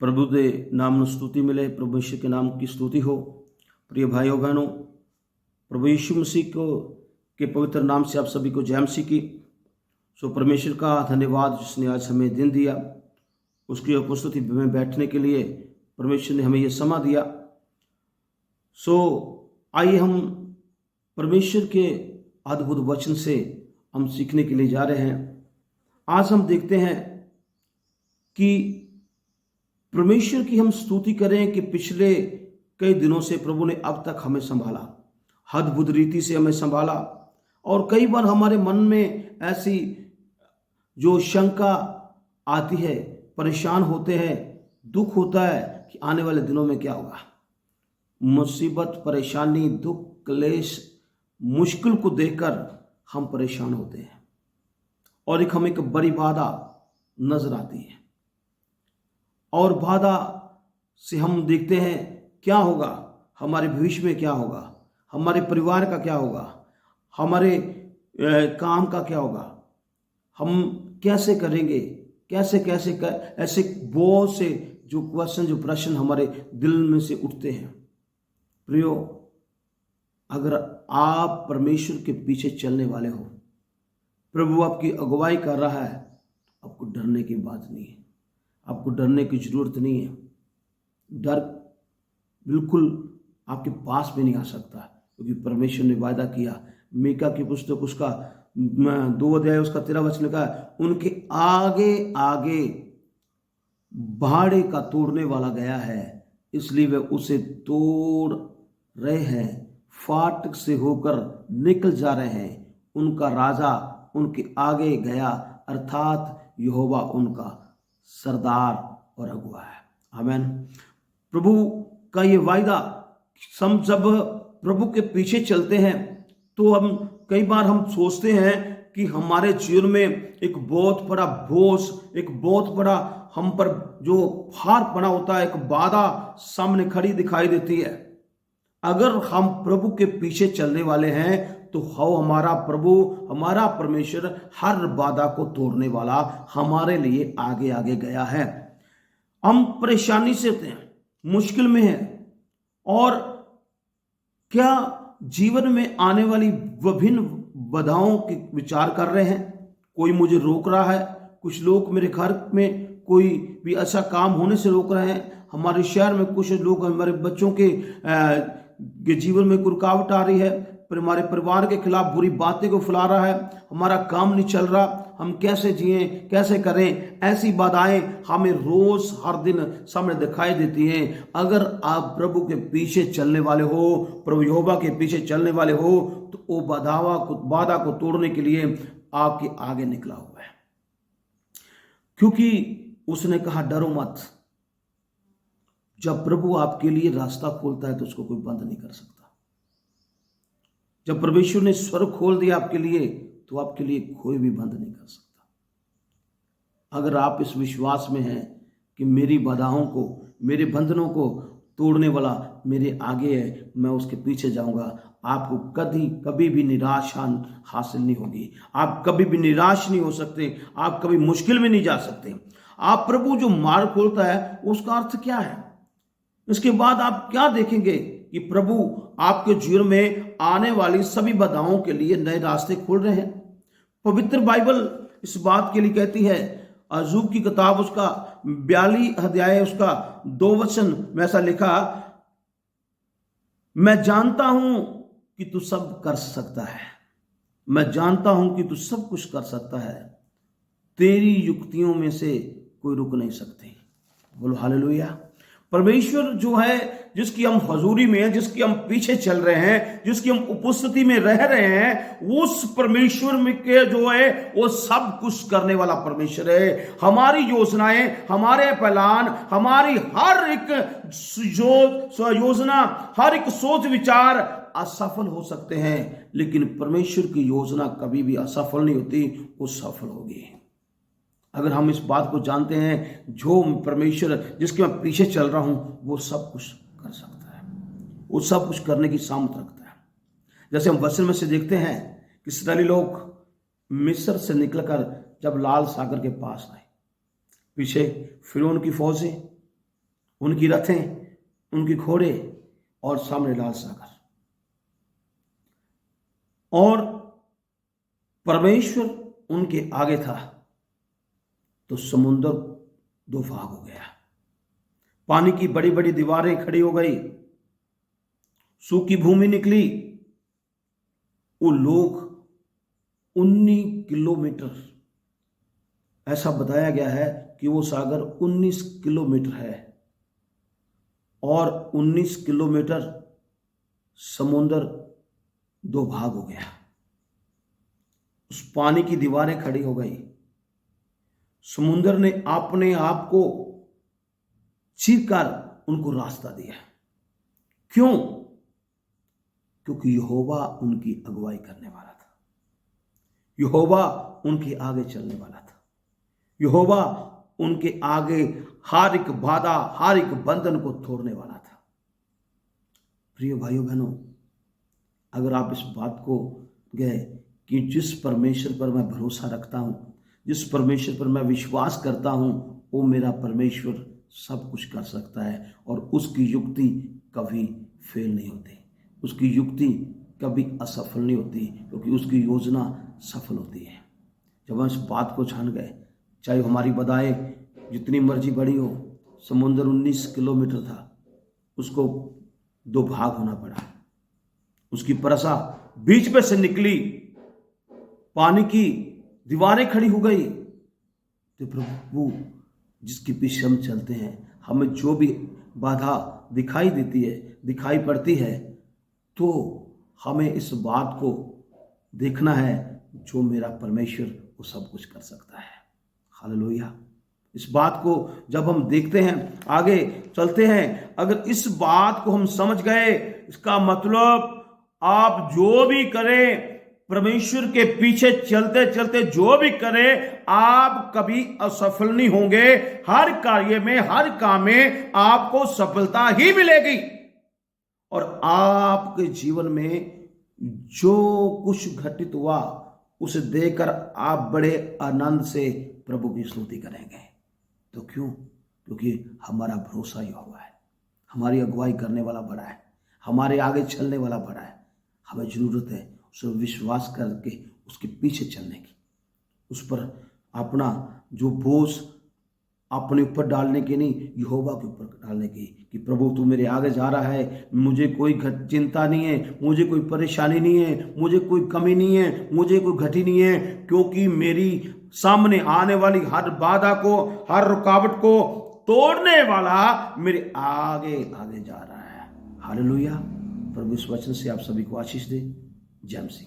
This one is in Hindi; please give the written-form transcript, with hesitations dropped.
प्रभु के नाम ਨੂੰ स्तुति मिले, प्रभु यीशु के नाम की स्तुति हो। प्रिय भाइयों बहनों, प्रभु यीशु मसीह को के पवित्र नाम से आप सभी को जय मसीह की। सो परमेश्वर का धन्यवाद जिसने आज हमें दिन दिया, उसकी उपस्थिति में बैठने के लिए परमेश्वर ने हमें यह समय दिया। सो आइए हम परमेश्वर के अद्भुत वचन से हम सीखने के लिए जा रहे हैं। आज हम देखते हैं कि परमेश्वर की हम स्तुति करें कि पिछले कई दिनों से प्रभु ने अब तक हमें संभाला, अद्भुत रीति से हमें संभाला। और कई बार हमारे मन में ऐसी जो शंका आती है, परेशान होते हैं, दुख होता है कि आने वाले दिनों में क्या होगा। मुसीबत, परेशानी, दुख, क्लेश, मुश्किल को देखकर हम परेशान होते हैं और एक हमें एक बड़ी बाधा नजर आती है। और बाधा से हम देखते हैं क्या होगा, हमारे भविष्य में क्या होगा, हमारे परिवार का क्या होगा, हमारे काम का क्या होगा, हम कैसे करेंगे, ऐसे बहुत से जो क्वेश्चन, जो प्रश्न हमारे दिल में से उठते हैं। प्रियो, अगर आप परमेश्वर के पीछे चलने वाले हो, प्रभु आपकी अगुवाई कर रहा है, आपको डरने की बात नहीं है, आपको डरने की जरूरत नहीं है। डर बिल्कुल आपके पास भी नहीं आ सकता, क्योंकि परमेश्वर ने वायदा किया। मीका की पुस्तक उसका 2 अध्याय उसका 13 वचन लिखा है, उनके आगे आगे भाड़े का तोड़ने वाला गया है, इसलिए वे उसे तोड़ रहे हैं, फाटक से होकर निकल जा रहे हैं। उनका राजा उनके आगे गया, अर्थात यहोवा उनका सरदार और अगुआ है। आमीन। प्रभु का ये वायदा, हम जब प्रभु के पीछे चलते हैं तो हम कई बार हम सोचते हैं कि हमारे जीवन में एक बहुत बड़ा बोझ, एक बहुत बड़ा हम पर जो भार पड़ा होता है, एक बाधा सामने खड़ी दिखाई देती है। अगर हम प्रभु के पीछे चलने वाले हैं तो हमारा प्रभु, हमारा परमेश्वर हर बाधा को तोड़ने वाला हमारे लिए आगे आगे गया है। हम परेशानी से होते हैं, मुश्किल में हैं, और क्या जीवन में आने वाली विभिन्न बाधाओं के विचार कर रहे हैं। कोई मुझे रोक रहा है, कुछ लोग मेरे घर में कोई भी ऐसा काम होने से रोक रहे हैं, हमारे शहर में कुछ लोग हमारे बच्चों के जीवन में कोई रुकावट आ रही है, हमारे परिवार के खिलाफ बुरी बातें को फैला रहा है, हमारा काम नहीं चल रहा, हम कैसे जिएं, कैसे करें। ऐसी बाधाएं हमें रोज हर दिन सामने दिखाई देती हैं। अगर आप प्रभु के पीछे चलने वाले हो, प्रभु यहोवा के पीछे चलने वाले हो, तो वो बाधा को तोड़ने के लिए आपके आगे निकला हुआ है, क्योंकि उसने कहा डरो मत। जब प्रभु आपके लिए रास्ता खोलता है तो उसको कोई बंद नहीं कर सकता। जब परमेश्वर ने स्वर्ग खोल दिया आपके लिए, तो आपके लिए कोई भी बंद नहीं कर सकता। अगर आप इस विश्वास में हैं कि मेरी बाधाओं को, मेरे बंधनों को तोड़ने वाला मेरे आगे है, मैं उसके पीछे जाऊंगा, आपको कभी भी निराशा हासिल नहीं होगी। आप कभी भी निराश नहीं हो सकते, आप कभी मुश्किल में नहीं जा सकते। आप प्रभु जो मार्ग खोलता है उसका अर्थ क्या है, इसके बाद आप क्या देखेंगे कि प्रभु आपके जीवन में आने वाली सभी बाधाओं के लिए नए रास्ते खोल रहे हैं। पवित्र बाइबल इस बात के लिए कहती है, अय्यूब की किताब उसका 42 अध्याय उसका 2 वचन में ऐसा लिखा, मैं जानता हूं कि तू सब कर सकता है, मैं जानता हूं कि तू सब कुछ कर सकता है, तेरी युक्तियों में से कोई रुक नहीं सकती। बोलो हालेलुया। परमेश्वर जो है, जिसकी हम हजूरी में, जिसकी हम पीछे चल रहे हैं, जिसकी हम उपस्थिति में रह रहे हैं, उस परमेश्वर में के जो है वो सब कुछ करने वाला परमेश्वर है। हमारी योजनाएं, हमारे प्लान, हमारी हर एक योजना, हर एक सोच विचार असफल हो सकते हैं, लेकिन परमेश्वर की योजना कभी भी असफल नहीं होती, वो सफल होगी। अगर हम इस बात को जानते हैं, जो परमेश्वर जिसके मैं पीछे चल रहा हूं वो सब कुछ कर सकता है, वो सब कुछ करने की सामर्थ रखता है। जैसे हम वचन में से देखते हैं कि इस्राएली लोग मिस्र से निकलकर जब लाल सागर के पास आए, पीछे फिरौन की फौजें, उनकी रथें, उनकी घोड़े और सामने लाल सागर। और परमेश्वर उनके आगे था तो समुद्र दो भाग हो गया, पानी की बड़ी बड़ी दीवारें खड़ी हो गई, सूखी भूमि निकली। वो लोग 19 किलोमीटर, ऐसा बताया गया है कि वो सागर 19 किलोमीटर है और 19 किलोमीटर समुद्र दो भाग हो गया। उस पानी की दीवारें खड़ी हो गई। समुद्र ने अपने आप को चीरकर उनको रास्ता दिया। क्यों? क्योंकि यहोवा उनकी अगुवाई करने वाला था, यहोवा उनके आगे चलने वाला था, यहोवा उनके आगे हर एक बाधा, हर एक बंधन को तोड़ने वाला था। प्रिय भाइयों बहनों, अगर आप इस बात को गए कि जिस परमेश्वर पर मैं भरोसा रखता हूं, जिस परमेश्वर पर मैं विश्वास करता हूं, वो मेरा परमेश्वर सब कुछ कर सकता है और उसकी युक्ति कभी फेल नहीं होती, उसकी युक्ति कभी असफल नहीं होती, क्योंकि उसकी योजना सफल होती है। जब हम इस बात को जान गए, चाहे हमारी बाधाएं जितनी मर्जी बड़ी हो, समुद्र 19 किलोमीटर था, उसको दो भाग होना पड़ा, उसकी परसा बीच में से निकली, पानी की दीवारें खड़ी हो गई। तो प्रभु जिसके पीछे हम चलते हैं, हमें जो भी बाधा दिखाई देती है, दिखाई पड़ती है, तो हमें इस बात को देखना है, जो मेरा परमेश्वर वो सब कुछ कर सकता है। हालेलुया। इस बात को जब हम देखते हैं, आगे चलते हैं, अगर इस बात को हम समझ गए, इसका मतलब आप जो भी करें, परमेश्वर के पीछे चलते चलते जो भी करें, आप कभी असफल नहीं होंगे। हर कार्य में, हर काम में आपको सफलता ही मिलेगी और आपके जीवन में जो कुछ घटित हुआ उसे देखकर आप बड़े आनंद से प्रभु की स्तुति करेंगे। तो क्यों? क्योंकि हमारा भरोसा यहोवा है, हमारी अगुवाई करने वाला बड़ा है, हमारे आगे चलने वाला बड़ा है। हमें जरूरत है उसे विश्वास करके उसके पीछे चलने की, उस पर अपना जो बोझ अपने ऊपर डालने की नहीं, यहोवा के ऊपर डालने की, कि प्रभु तू मेरे आगे जा रहा है, मुझे कोई चिंता नहीं है, मुझे कोई परेशानी नहीं है, मुझे कोई कमी नहीं है, मुझे कोई घटी नहीं है, क्योंकि मेरी सामने आने वाली हर बाधा को, हर रुकावट को तोड़ने वाला मेरे आगे आगे जा रहा है। हालेलुया। प्रभु इस वचन से आप सभी को आशीष दे। जय मसीह।